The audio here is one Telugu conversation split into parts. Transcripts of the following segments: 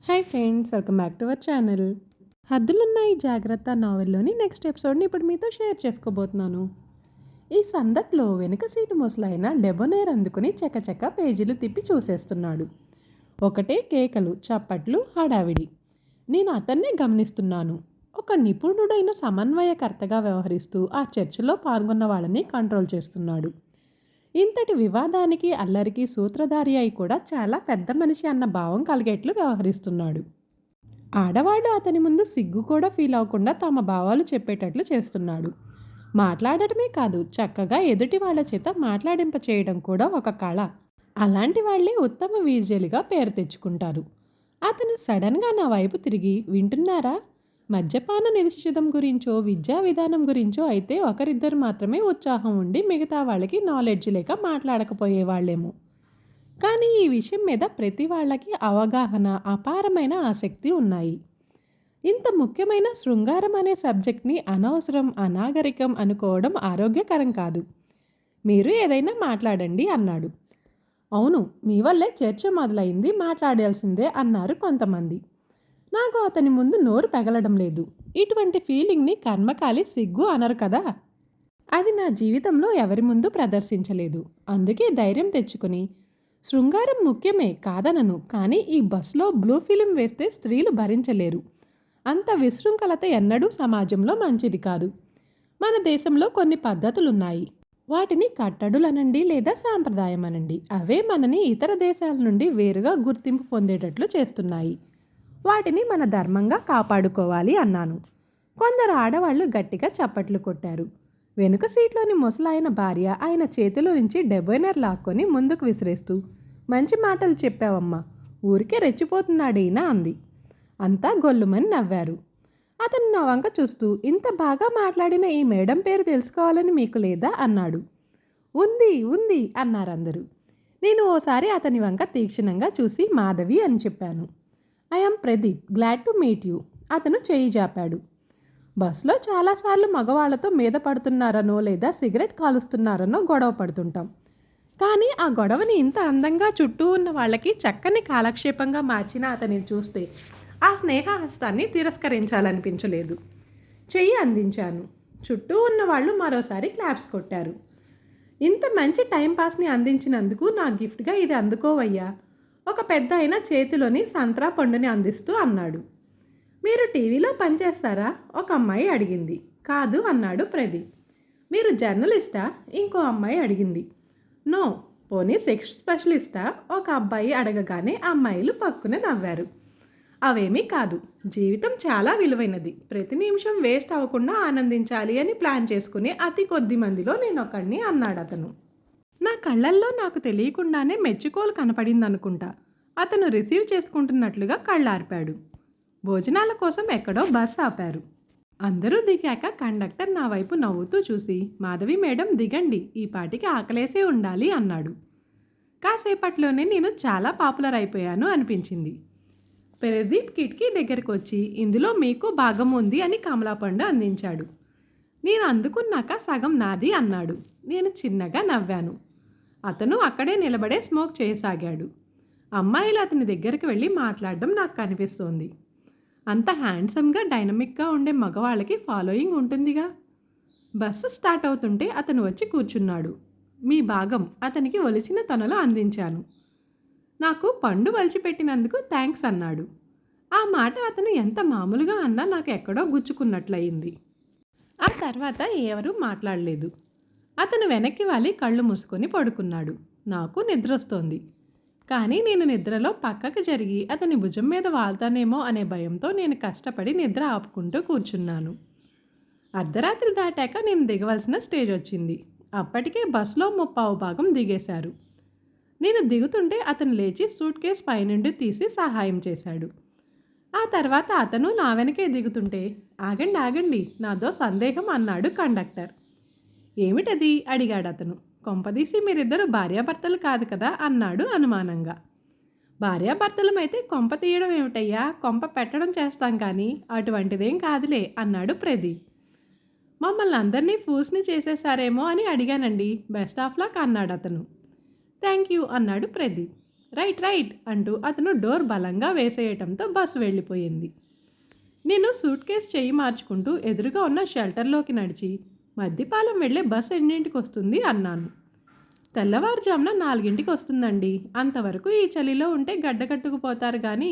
Hi friends, welcome back to our channel. 'హద్దులున్నాయి జాగ్రత్త' నావెల్‌లోని నెక్స్ట్ ఎపిసోడ్‌ని ఇప్పుడు మీతో షేర్ చేసుకోబోతున్నాను. ఈ సందట్లో వెనుక సీటు ముసలాయన డెబోనేర్ అందుకుని చకచక పేజీలు తిప్పి చూసేస్తున్నాడు. ఒకటే కేకలు, చప్పట్లు, హడావిడి. నేను అతన్నే గమనిస్తున్నాను. ఒక నిపుణుడైన సమన్వయకర్తగా వ్యవహరిస్తూ ఆ చర్చలో పాల్గొన్న వాళ్ళని కంట్రోల్ చేస్తున్నాడు. ఇంతటి వివాదానికి, అల్లరికి సూత్రధారి అయి కూడా చాలా పెద్ద మనిషి అన్న భావం కలిగేట్లు వ్యవహరిస్తున్నాడు. ఆడవాళ్ళు అతని ముందు సిగ్గు కూడా ఫీల్ అవ్వకుండా తమ భావాలు చెప్పేటట్లు చేస్తున్నాడు. మాట్లాడటమే కాదు, చక్కగా ఎదుటి వాళ్ళ చేత మాట్లాడింప చేయడం కూడా ఒక కళ. అలాంటి వాళ్ళే ఉత్తమ వీజేలుగా పేరు తెచ్చుకుంటారు. అతను సడన్గా నా వైపు తిరిగి, వింటున్నారా? మద్యపాన నిషేధం గురించో, విద్యా విధానం గురించో అయితే ఒకరిద్దరు మాత్రమే ఉత్సాహం ఉండి మిగతా వాళ్ళకి నాలెడ్జ్ లేక మాట్లాడకపోయేవాళ్ళేమో. కానీ ఈ విషయం మీద ప్రతి వాళ్ళకి అవగాహన, అపారమైన ఆసక్తి ఉన్నాయి. ఇంత ముఖ్యమైన శృంగారం అనే సబ్జెక్ట్ని అనవసరం, అనాగరికం అనుకోవడం ఆరోగ్యకరం కాదు. మీరు ఏదైనా మాట్లాడండి అన్నాడు. అవును, మీ వల్లే చర్చ మొదలైంది, మాట్లాడాల్సిందే అన్నారు కొంతమంది. నాకు అతని ముందు నోరు పెగలడం లేదు. ఇటువంటి ఫీలింగ్ని కర్మకాలి సిగ్గు అనరు కదా. అది నా జీవితంలో ఎవరి ముందు ప్రదర్శించలేదు. అందుకే ధైర్యం తెచ్చుకుని, శృంగారం ముఖ్యమే కాదనను, కానీ ఈ బస్లో బ్లూ ఫిలిం వేస్తే స్త్రీలు భరించలేరు. అంత విశృంఖలత ఎన్నడూ సమాజంలో మంచిది కాదు. మన దేశంలో కొన్ని పద్ధతులున్నాయి. వాటిని కట్టడులనండి లేదా సాంప్రదాయం అనండి. అవే మనని ఇతర దేశాల నుండి వేరుగా గుర్తింపు పొందేటట్లు చేస్తున్నాయి. వాటిని మన ధర్మంగా కాపాడుకోవాలి అన్నాను. కొందరు ఆడవాళ్లు గట్టిగా చప్పట్లు కొట్టారు. వెనుక సీట్లోని ముసలాయన భార్య ఆయన చేతిలో నుంచి డెబోనర్ లాక్కొని ముందుకు విసిరేస్తూ, మంచి మాటలు చెప్పావమ్మా, ఊరికే రెచ్చిపోతున్నాడీనా అంది. అంతా గొల్లుమని నవ్వారు. అతను నా వంక చూస్తూ, ఇంత బాగా మాట్లాడిన ఈ మేడం పేరు తెలుసుకోవాలని మీకు లేదా అన్నాడు. ఉంది ఉంది అన్నారందరూ. నేను ఓసారి అతని వంక తీక్షణంగా చూసి మాధవి అని చెప్పాను. I'm Pradeep, glad to meet you. అతను చేయి జాపాడు. బస్లో చాలాసార్లు మగవాళ్లతో మీద పడుతున్నారనో లేదా సిగరెట్ కాలుస్తున్నారనో గొడవ పడుతుంటాం. కానీ ఆ గొడవని ఇంత అందంగా చుట్టూ ఉన్న వాళ్ళకి చక్కని కాలక్షేపంగా మార్చిన అతనిని చూస్తే ఆ స్నేహహస్తాన్ని తిరస్కరించాలనిపించలేదు. చెయ్యి అందించాను. చుట్టూ ఉన్న వాళ్ళు మరోసారి క్లాప్స్ కొట్టారు. ఇంత మంచి టైంపాస్ని అందించినందుకు నా గిఫ్ట్గా ఇది అందుకోవయ్యా, ఒక పెద్ద అయిన చేతిలోని సంత్రా పండుని అందిస్తూ అన్నాడు. మీరు టీవీలో పనిచేస్తారా? ఒక అమ్మాయి అడిగింది. కాదు అన్నాడు ప్రదీప్. మీరు జర్నలిస్టా? ఇంకో అమ్మాయి అడిగింది. నో. పోనీ సెక్స్ స్పెషలిస్టా? ఒక అబ్బాయి అడగగానే అమ్మాయిలు పక్కున నవ్వారు. అవేమీ కాదు. జీవితం చాలా విలువైనది. ప్రతి నిమిషం వేస్ట్ అవ్వకుండా ఆనందించాలి అని ప్లాన్ చేసుకునే అతి కొద్ది మందిలో నేనొకడిని అన్నాడు అతను. నా కళ్ళల్లో నాకు తెలియకుండానే మెచ్చుకోలు కనపడిందనుకుంటా. అతను రిసీవ్ చేసుకుంటున్నట్లుగా కళ్ళార్పాడు. భోజనాల కోసం ఎక్కడో బస్ ఆపారు. అందరూ దిగాక కండక్టర్ నా వైపు నవ్వుతూ చూసి, మాధవి మేడం దిగండి, ఈ పాటికి ఆకలేసే ఉండాలి అన్నాడు. కాసేపట్లోనే నేను చాలా పాపులర్ అయిపోయాను అనిపించింది. ప్రదీప్ కిటికీ దగ్గరకు వచ్చి, ఇందులో మీకు భాగం ఉంది అని కమలాపండు అందించాడు. నేను అందుకున్నాక సగం నాది అన్నాడు. నేను చిన్నగా నవ్వాను. అతను అక్కడే నిలబడే స్మోక్ చేయసాగాడు. అమ్మాయిలు అతని దగ్గరికి వెళ్ళి మాట్లాడడం నాకు కనిపిస్తోంది. అంత హ్యాండ్సమ్గా, డైనమిక్గా ఉండే మగవాళ్ళకి ఫాలోయింగ్ ఉంటుందిగా. బస్సు స్టార్ట్ అవుతుంటే అతను వచ్చి కూర్చున్నాడు. మీ భాగం అతనికి ఒలిచిన తనలో అందించాను. నాకు పండు వలిచిపెట్టినందుకు థ్యాంక్స్ అన్నాడు. ఆ మాట అతను ఎంత మామూలుగా అన్నా నాకు ఎక్కడో గుచ్చుకున్నట్లయింది. ఆ తర్వాత ఎవరూ మాట్లాడలేదు. అతను వెనక్కి వాలి కళ్ళు మూసుకొని పడుకున్నాడు. నాకు నిద్రొస్తోంది. కానీ నేను నిద్రలో పక్కకి జరిగి అతని భుజం మీద వాళ్తానేమో అనే భయంతో నేను కష్టపడి నిద్ర ఆపుకుంటూ కూర్చున్నాను. అర్ధరాత్రి దాటాక నేను దిగవలసిన స్టేజ్ వచ్చింది. అప్పటికే బస్సులో 50% దిగేశారు. నేను దిగుతుంటే అతను లేచి సూట్ కేస్ పైనుండి తీసి సహాయం చేశాడు. ఆ తర్వాత అతను నా వెనకే దిగుతుంటే, ఆగండి ఆగండి, నాదో సందేహం అన్నాడు కండక్టర్. ఏమిటది అడిగాడు అతను. కొంపదీసి మీరిద్దరు భార్యాభర్తలు కాదు కదా అన్నాడు అనుమానంగా. భార్యాభర్తలమైతే కొంప తీయడం ఏమిటయ్యా, కొంప పెట్టడం చేస్తాం కానీ అటువంటిదేం కాదులే అన్నాడు ప్రదీప్. మమ్మల్ని అందరినీ ఫూల్స్ని చేసేసారేమో అని అడిగానండి, బెస్ట్ ఆఫ్ లక్ అన్నాడు అతను. థ్యాంక్ యూ అన్నాడు ప్రదీప్. రైట్ రైట్ అంటూ అతను డోర్ బలంగా వేసేయటంతో బస్సు వెళ్ళిపోయింది. నేను సూట్ కేస్ చెయ్యి మార్చుకుంటూ ఎదురుగా ఉన్న షెల్టర్లోకి నడిచి మద్దిపాలెం వెళ్ళే బస్సు ఎన్నింటికి వస్తుంది అన్నాను. తెల్లవారుజామున 4ంటికి వస్తుందండి. అంతవరకు ఈ చలిలో ఉంటే గడ్డకట్టుకుపోతారు కానీ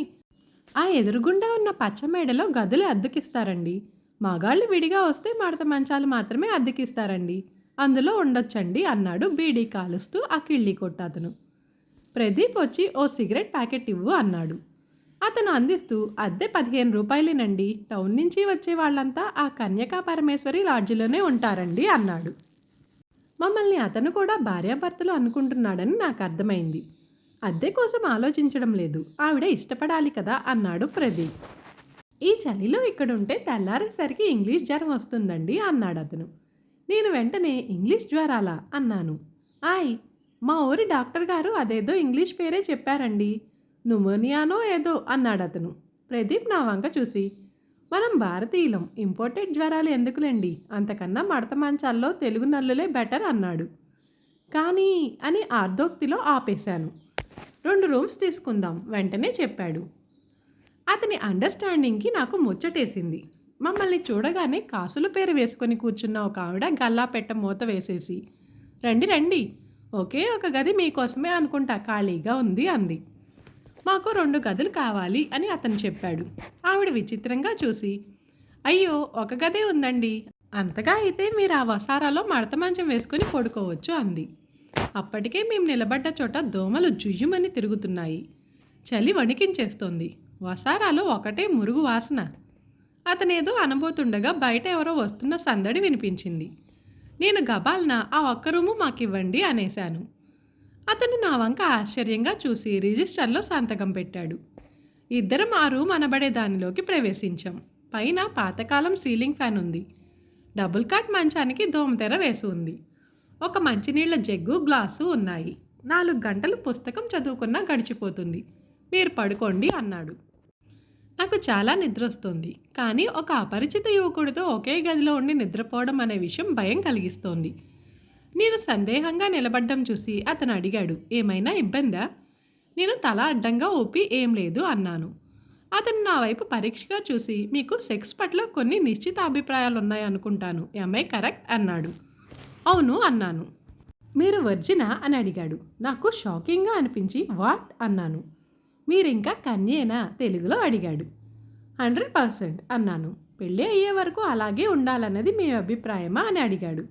ఆ ఎదురుగుండా ఉన్న పచ్చమేడలో గదులు అద్దెకిస్తారండి. మగాళ్ళు విడిగా వస్తే మడత మంచాలు మాత్రమే అద్దెకిస్తారండి. అందులో ఉండొచ్చండి అన్నాడు బీడీ కాలుస్తూ ఆ కిళ్ళి కొట్టతను. ప్రదీప్ వచ్చి ఓ సిగరెట్ ప్యాకెట్ ఇవ్వు అన్నాడు. అతను అందిస్తూ అద్దె 15 రూపాయలేనండి. టౌన్ నుంచి వచ్చే వాళ్ళంతా ఆ కన్యకా పరమేశ్వరి లాడ్జిలోనే ఉంటారండి అన్నాడు. మమ్మల్ని అతను కూడా భార్యాభర్తలు అనుకుంటున్నాడని నాకు అర్థమైంది. అద్దె కోసం ఆలోచించడం లేదు, ఆవిడ ఇష్టపడాలి కదా అన్నాడు ప్రదీప్. ఈ చలిలో ఇక్కడుంటే తెల్లారేసరికి ఇంగ్లీష్ జ్వరం వస్తుందండి అన్నాడు అతను. నేను వెంటనే ఇంగ్లీష్ జ్వరాలా అన్నాను. మా ఊరి డాక్టర్ గారు అదేదో ఇంగ్లీష్ పేరే చెప్పారండి, న్యూమోనియానో ఏదో అన్నాడు అతను. ప్రదీప్ నా వంక చూసి, మనం భారతీయులం, ఇంపోర్టెడ్ జ్వరాలు ఎందుకులేండి, అంతకన్నా మడత మంచాల్లో తెలుగు నల్లులే బెటర్ అన్నాడు. కానీ అని ఆర్ధోక్తిలో ఆపేశాను. 2 రూమ్స్ తీసుకుందాం వెంటనే చెప్పాడు. అతని అండర్స్టాండింగ్కి నాకు ముచ్చటేసింది. మమ్మల్ని చూడగానే కాసుల పేరు వేసుకొని కూర్చున్న ఒక ఆవిడ గల్లా పెట్ట మూత వేసేసి, రండి రండి, ఒకే ఒక గది మీకోసమే అనుకుంటా, ఖాళీగా ఉంది అంది. మాకు 2 గదులు కావాలి అని అతను చెప్పాడు. ఆవిడ విచిత్రంగా చూసి, అయ్యో ఒక గదే ఉందండి, అంతగా అయితే మీరు ఆ వసారాలో మడత మంచం వేసుకుని పడుకోవచ్చు అంది. అప్పటికే మేము నిలబడ్డ చోట దోమలు జుయ్యుమని తిరుగుతున్నాయి. చలి వణికించేస్తోంది. వసారాలో ఒకటే మురుగు వాసన. అతనేదో అనబోతుండగా బయట ఎవరో వస్తున్న సందడి వినిపించింది. నేను గబాల్న ఆ ఒక్క రూము మాకివ్వండి అనేశాను. అతను నా వంక ఆశ్చర్యంగా చూసి రిజిస్టర్లో సంతకం పెట్టాడు. ఇద్దరం ఆ రూమ్ అనబడే దానిలోకి ప్రవేశించాం. పైన పాతకాలం సీలింగ్ ఫ్యాన్ ఉంది. డబుల్ కాట్ మంచానికి దోమతెర వేసి ఉంది. ఒక మంచినీళ్ల జగ్గు, గ్లాసు ఉన్నాయి. 4 గంటలు పుస్తకం చదువుకున్నా గడిచిపోతుంది. మీరు పడుకోండి అన్నాడు. నాకు చాలా నిద్ర వస్తుంది, కానీ ఒక అపరిచిత యువకుడితో ఒకే గదిలో ఉండి నిద్రపోవడం అనే విషయం భయం కలిగిస్తోంది. నేను సందేహంగా నిలబడ్డం చూసి అతను అడిగాడు, ఏమైనా ఇబ్బందా? నేను తల అడ్డంగా ఊపి ఏం లేదు అన్నాను. అతను నా వైపు పరీక్షగా చూసి, మీకు సెక్స్ పట్ల కొన్ని నిశ్చిత అభిప్రాయాలు ఉన్నాయనుకుంటాను, ఎంఐ కరెక్ట్ అన్నాడు. అవును అన్నాను. మీరు వర్జినా అని అడిగాడు. నాకు షాకింగ్గా అనిపించి వాట్ అన్నాను. మీరింకా కన్యేనా తెలుగులో అడిగాడు. 100% అన్నాను. పెళ్ళి అయ్యే వరకు అలాగే ఉండాలన్నది మీ అభిప్రాయమా అని అడిగాడు.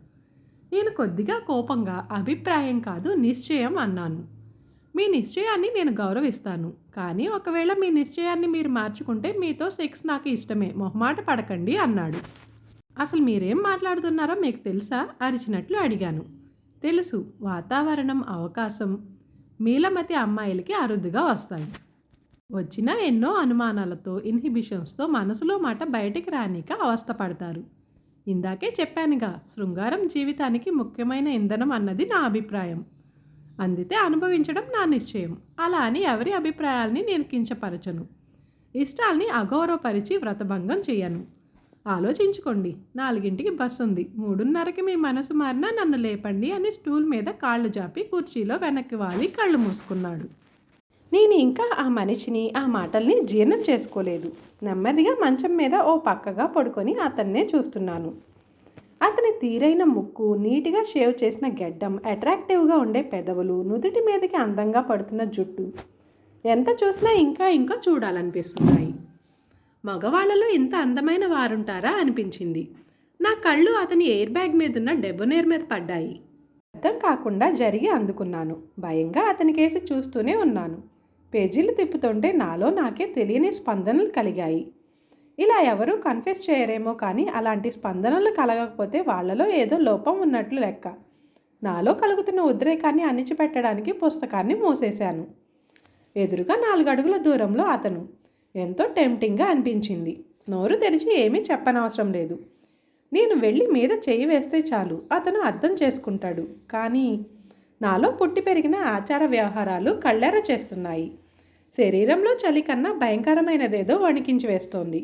నేను కొద్దిగా కోపంగా అభిప్రాయం కాదు నిశ్చయం అన్నాను. మీ నిశ్చయాన్ని నేను గౌరవిస్తాను, కానీ ఒకవేళ మీ నిశ్చయాన్ని మీరు మార్చుకుంటే మీతో సెక్స్ నాకు ఇష్టమే, మొహమాట పడకండి అన్నాడు. అసలు మీరేం మాట్లాడుతున్నారో మీకు తెలుసా అరిచినట్లు అడిగాను. తెలుసు, వాతావరణం, అవకాశం మీలమతి అమ్మాయిలకి అరుదుగా వస్తాయి. వచ్చినా ఎన్నో అనుమానాలతో, ఇన్హిబిషన్స్తో మనసులో మాట బయటికి రానిక అవస్థపడతారు. ఇందాకే చెప్పానుగా, శృంగారం జీవితానికి ముఖ్యమైన ఇంధనం అన్నది నా అభిప్రాయం. అందితే అనుభవించడం నా నిశ్చయం. అలా అని ఎవరి అభిప్రాయాల్ని నేను కించపరచను. ఇష్టాల్ని అగౌరవపరిచి వ్రతభంగం చేయను. ఆలోచించుకోండి, 4ంటికి బస్సు ఉంది, 3:30కి మీ మనసు మారినా నన్ను లేపండి అని స్టూల్ మీద కాళ్ళు జాపి కుర్చీలో వెనక్కి వాలి కళ్ళు మూసుకున్నాడు. నేను ఇంకా ఆ మనిషిని, ఆ మాటల్ని జీర్ణం చేసుకోలేదు. నెమ్మదిగా మంచం మీద ఓ పక్కగా పడుకొని అతన్నే చూస్తున్నాను. అతని తీరైన ముక్కు, నీట్గా షేవ్ చేసిన గెడ్డం, అట్రాక్టివ్గా ఉండే పెదవులు, నుదుటి మీదకి అందంగా పడుతున్న జుట్టు ఎంత చూసినా ఇంకా ఇంకా చూడాలనిపిస్తున్నాయి. మగవాళ్లలో ఇంత అందమైన వారుంటారా అనిపించింది. నా కళ్ళు అతని ఎయిర్ బ్యాగ్ మీదున్న డెబోనేర్ మీద పడ్డాయి. అర్థం కాకుండా జరిగి అందుకున్నాను. భయంగా అతని కేసి చూస్తూనే ఉన్నాను. పేజీలు తిప్పుతుంటే నాలో నాకే తెలియని స్పందనలు కలిగాయి. ఇలా ఎవరూ కన్ఫెస్ చేయరేమో కానీ అలాంటి స్పందనలు కలగకపోతే వాళ్లలో ఏదో లోపం ఉన్నట్లు లెక్క. నాలో కలుగుతున్న ఉద్రేకాన్ని అణిచిపెట్టడానికి పుస్తకాన్ని మూసేశాను. ఎదురుగా 4 అడుగుల దూరంలో అతను. ఎంతో టెంప్టింగ్గా అనిపించింది. నోరు తెరిచి ఏమీ చెప్పనవసరం లేదు. నేను వెళ్ళి మీద చెయ్యి వేస్తే చాలు, అతను అర్థం చేసుకుంటాడు. కానీ నాలో పుట్టి పెరిగిన ఆచార వ్యవహారాలు కళ్ళెర చేస్తున్నాయి. శరీరంలో చలి కన్నా భయంకరమైనదేదో వణికించి వేస్తోంది.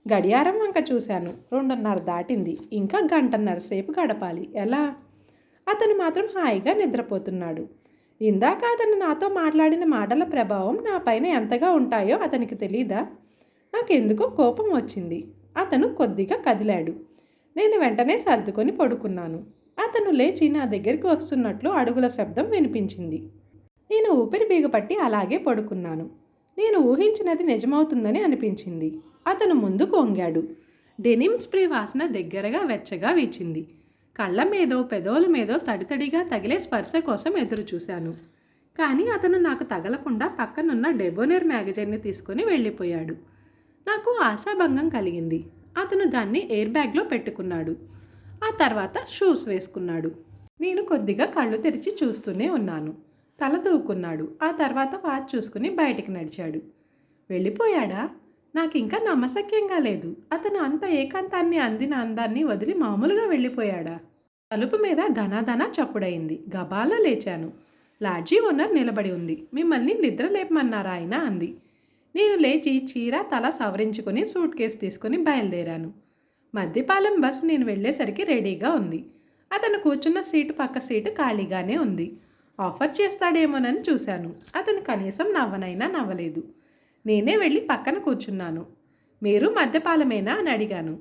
గడియారం వంక చూశాను. 2:30 దాటింది. ఇంకా 1:30 సేపు గడపాలి. ఎలా? అతను మాత్రం హాయిగా నిద్రపోతున్నాడు. ఇందాక అతను నాతో మాట్లాడిన మాటల ప్రభావం నా పైన ఎంతగా ఉంటాయో అతనికి తెలీదా? నాకెందుకో కోపం వచ్చింది. అతను కొద్దిగా కదిలాడు. నేను వెంటనే సర్దుకొని పడుకున్నాను. అతను లేచి నా దగ్గరికి వస్తున్నట్లు అడుగుల శబ్దం వినిపించింది. నేను ఊపిరి బిగపట్టి అలాగే పడుకున్నాను. నేను ఊహించినది నిజమవుతుందని అనిపించింది. అతను ముందుకు వంగాడు. డెనిమ్ స్ప్రే వాసన దగ్గరగా వెచ్చగా వీచింది. కళ్ళ మీదో పెదవుల మీదో తడితడిగా తగిలే స్పర్శ కోసం ఎదురు చూశాను. కానీ అతను నాకు తగలకుండా పక్కనున్న డెబోనేర్ మ్యాగజైన్ని తీసుకొని వెళ్ళిపోయాడు. నాకు ఆశాభంగం కలిగింది. అతను దాన్ని ఎయిర్ బ్యాగ్లో పెట్టుకున్నాడు. ఆ తర్వాత షూస్ వేసుకున్నాడు. నేను కొద్దిగా కళ్ళు తెరిచి చూస్తూనే ఉన్నాను. తల దూకున్నాడు. ఆ తర్వాత వాచ్ చూసుకుని బయటికి నడిచాడు. వెళ్ళిపోయాడా? నాకు ఇంకా నమ్మశక్యంగా లేదు. అతను అంత ఏకాంతాన్ని అందిన అందాన్ని వదిలి మామూలుగా వెళ్ళిపోయాడా? తలుపు మీద ధనాధనా చప్పుడయింది. గబాలా లేచాను. లాడ్జీ ఓనర్ నిలబడి ఉంది. మిమ్మల్ని నిద్ర లేపమన్నారా ఆయన అంది. నేను లేచి చీర తల సవరించుకొని సూట్ కేసు తీసుకుని బయలుదేరాను. మద్దిపాలెం బస్సు నేను వెళ్ళేసరికి రెడీగా ఉంది. అతను కూర్చున్న సీటు పక్క సీటు ఖాళీగానే ఉంది. ఆఫర్ చేస్తాడేమోనని చూశాను. అతను కనీసం నవ్వనైనా నవ్వలేదు. నేనే వెళ్ళి పక్కన కూర్చున్నాను. మీరు మద్దిపాలెమేనా అని అడిగాను.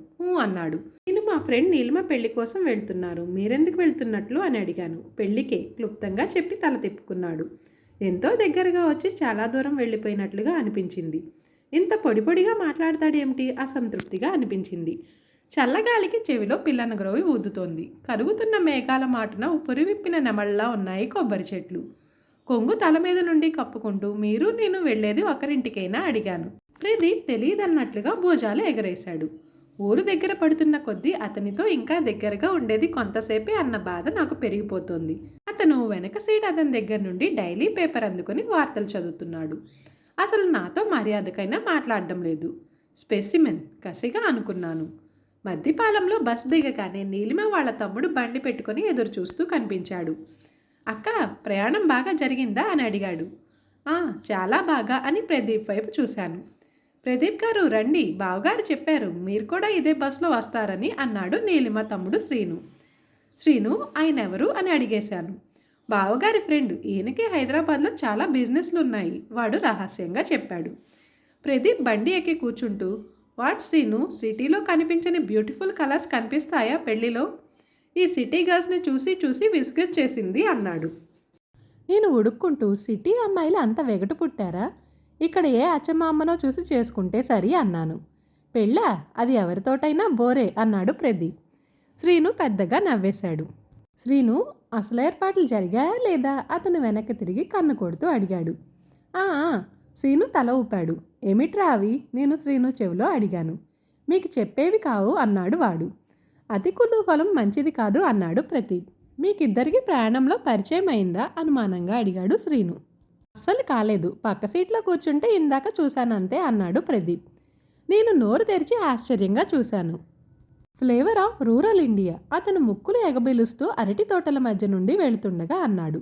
అన్నాడు. నేను మా ఫ్రెండ్ నీలిమ పెళ్లి కోసం వెళ్తున్నారు. మీరెందుకు వెళ్తున్నట్లు అని అడిగాను. పెళ్లికే క్లుప్తంగా చెప్పి తల తిప్పుకున్నాడు. ఎంతో దగ్గరగా వచ్చి చాలా దూరం వెళ్ళిపోయినట్లుగా అనిపించింది. ఇంత పొడిపొడిగా మాట్లాడతాడేమిటి? అసంతృప్తిగా అనిపించింది. చల్లగాలికి చెవిలో పిల్లన గ్రోవి ఊదుతోంది. కరుగుతున్న మేఘాల మాటున పురివిప్పిన నెమళ్ళలా ఉన్నాయి కొబ్బరి చెట్లు. కొంగు తల మీద నుండి కప్పుకుంటూ మీరు నేను వెళ్ళేది ఒకరింటికైనా అడిగాను. ప్రదీప్ తెలియదన్నట్లుగా భుజాలు ఎగరేశాడు. ఊరు దగ్గర పడుతున్న కొద్దీ అతనితో ఇంకా దగ్గరగా ఉండేది కొంతసేపే అన్న బాధ నాకు పెరిగిపోతోంది. అతను వెనక సీట్ అతని దగ్గర నుండి డైలీ పేపర్ అందుకుని వార్తలు చదువుతున్నాడు. అసలు నాతో మర్యాదకైనా మాట్లాడడం లేదు. స్పెసిమెన్ కసిగా అనుకున్నాను. మద్దిపాలెంలో బస్ దిగగానే నీలిమ వాళ్ళ తమ్ముడు బండి పెట్టుకొని ఎదురు చూస్తూ కనిపించాడు. అక్క, ప్రయాణం బాగా జరిగిందా అని అడిగాడు. చాలా బాగా అని ప్రదీప్ వైపు చూశాను. ప్రదీప్ గారు రండి, బావగారు చెప్పారు మీరు కూడా ఇదే బస్సులో వస్తారని అన్నాడు నీలిమ తమ్ముడు శ్రీను. శ్రీను ఆయన ఎవరు అని అడిగేశాను. బావగారి ఫ్రెండ్, ఈయనకి హైదరాబాద్లో చాలా బిజినెస్లు ఉన్నాయి, వాడు రహస్యంగా చెప్పాడు. ప్రదీప్ బండి ఎక్కి కూర్చుంటూ, వాట్ శ్రీను, సిటీలో కనిపించని బ్యూటిఫుల్ కలర్స్ కనిపిస్తాయా పెళ్లిలో? ఈ సిటీ గర్ల్స్ని చూసి చూసి విసుగొచ్చేసింది అన్నాడు. నేను ఉడుక్కుంటూ, సిటీ అమ్మాయిలు అంత వెగటు పుట్టారా? ఇక్కడ ఏ అచ్చమామ్మనో చూసి చేసుకుంటే సరి అన్నాను. పెళ్ళా? అది ఎవరితోటైనా బోరే అన్నాడు ప్రదీప్. శ్రీను పెద్దగా నవ్వేశాడు. శ్రీను, అసలు ఏర్పాట్లు జరిగాయా లేదా? అతను వెనక్కి తిరిగి కన్ను కొడుతూ అడిగాడు. శ్రీను తల ఊపాడు. ఏమిట్రా అవి? నేను శ్రీను చెవిలో అడిగాను. మీకు చెప్పేవి కావు అన్నాడు వాడు. అతి కుతూహలం మంచిది కాదు అన్నాడు ప్రదీప్. మీకిద్దరికి ప్రయాణంలో పరిచయం అయిందా? అనుమానంగా అడిగాడు శ్రీను. అస్సలు కాలేదు, పక్క సీట్లో కూర్చుంటే ఇందాక చూశానంతే అన్నాడు ప్రదీప్. నేను నోరు తెరిచి ఆశ్చర్యంగా చూశాను. ఫ్లేవర్ ఆఫ్ రూరల్ ఇండియా అతను ముక్కులు ఎగబిలుస్తూ అరటి తోటల మధ్య నుండి వెళుతుండగా అన్నాడు.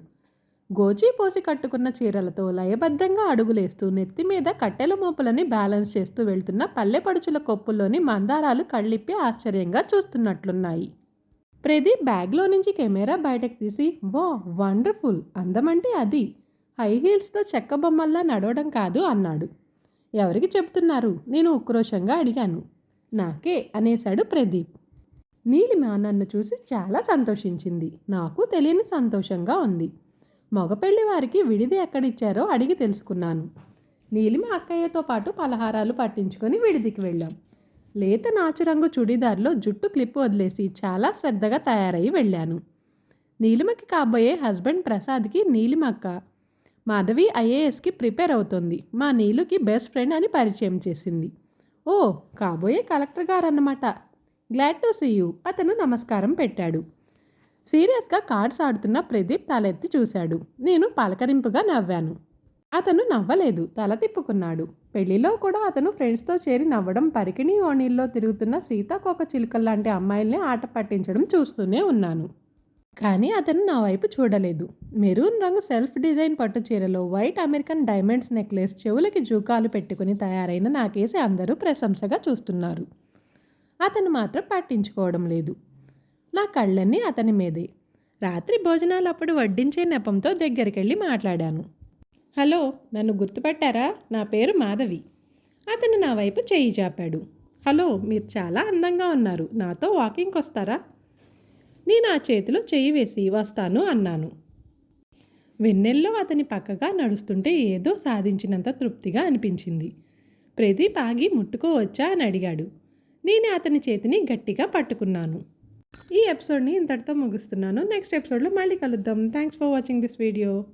గోచీ పోసి కట్టుకున్న చీరలతో లయబద్ధంగా అడుగులేస్తూ నెత్తి మీద కట్టెల మోపులని బ్యాలెన్స్ చేస్తూ వెళ్తున్న పల్లెపడుచుల కొప్పుల్లోని మందారాలు కళ్ళిప్పి ఆశ్చర్యంగా చూస్తున్నట్లున్నాయి. ప్రదీప్ బ్యాగ్లో నుంచి కెమెరా బయటకు తీసి, వా వండర్ఫుల్, అందమంటే అది, హై హీల్స్తో చెక్క బొమ్మల్లా నడవడం కాదు అన్నాడు. ఎవరికి చెప్తున్నారు? నేను ఉక్రోషంగా అడిగాను. నాకే అనేశాడు ప్రదీప్. నీలిమ నన్ను చూసి చాలా సంతోషించింది. నాకు తెలియని సంతోషంగా ఉంది. మగపెళ్లి వారికి విడిది ఎక్కడిచ్చారో అడిగి తెలుసుకున్నాను. నీలిమ అక్కయ్యతో పాటు పలహారాలు పట్టించుకొని విడిదికి వెళ్ళాం. లేత నాచురంగు చుడీదార్లో జుట్టు క్లిప్ వదిలేసి చాలా శ్రద్ధగా తయారై వెళ్ళాను. నీలిమకి కాబోయే హస్బెండ్ ప్రసాద్కి నీలిమ అక్క, మాధవి ఐఏఎస్కి ప్రిపేర్ అవుతుంది, మా నీలుకి బెస్ట్ ఫ్రెండ్ అని పరిచయం చేసింది. ఓ, కాబోయే కలెక్టర్ గారన్నమాట. Glad to see you. అతను నమస్కారం పెట్టాడు. సీరియస్గా కార్డ్స్ ఆడుతున్న ప్రదీప్ తలెత్తి చూశాడు. నేను పలకరింపుగా నవ్వాను. అతను నవ్వలేదు, తల తిప్పుకున్నాడు. పెళ్లిలో కూడా అతను ఫ్రెండ్స్తో చేరి నవ్వడం, పరికిణి ఓణీల్లో తిరుగుతున్న సీతాకోక చిలుకల్లాంటి అమ్మాయిల్ని ఆట పట్టించడం చూస్తూనే ఉన్నాను. కానీ అతను నా వైపు చూడలేదు. మెరూన్ రంగు సెల్ఫ్ డిజైన్ పట్టు చీరలో వైట్ అమెరికన్ డైమండ్స్ నెక్లెస్, చెవులకి జూకాలు పెట్టుకుని తయారైన నాకేసి అందరూ ప్రశంసగా చూస్తున్నారు. అతను మాత్రం పట్టించుకోవడం లేదు. నా కళ్ళన్నీ అతని మీదే. రాత్రి భోజనాలప్పుడు వడ్డించే నెపంతో దగ్గరికెళ్ళి మాట్లాడాను. హలో, నన్ను గుర్తుపట్టారా? నా పేరు మాధవి. అతను నా వైపు చెయ్యి చాపాడు. హలో, మీరు చాలా అందంగా ఉన్నారు. నాతో వాకింగ్కి వస్తారా? నేను ఆ చేతిలో చెయ్యి వేసి వస్తాను అన్నాను. వెన్నెల్లో అతని పక్కగా నడుస్తుంటే ఏదో సాధించినంత తృప్తిగా అనిపించింది. ప్రదీప్ ఆగి ముట్టుకోవచ్చా అని అడిగాడు. నేను అతని చేతిని గట్టిగా పట్టుకున్నాను. ఈ ఎపిసోడ్ని ఇంతటితో ముగిస్తున్నాను. నెక్స్ట్ ఎపిసోడ్లో మళ్ళీ కలుద్దాం. Thanks for watching this video.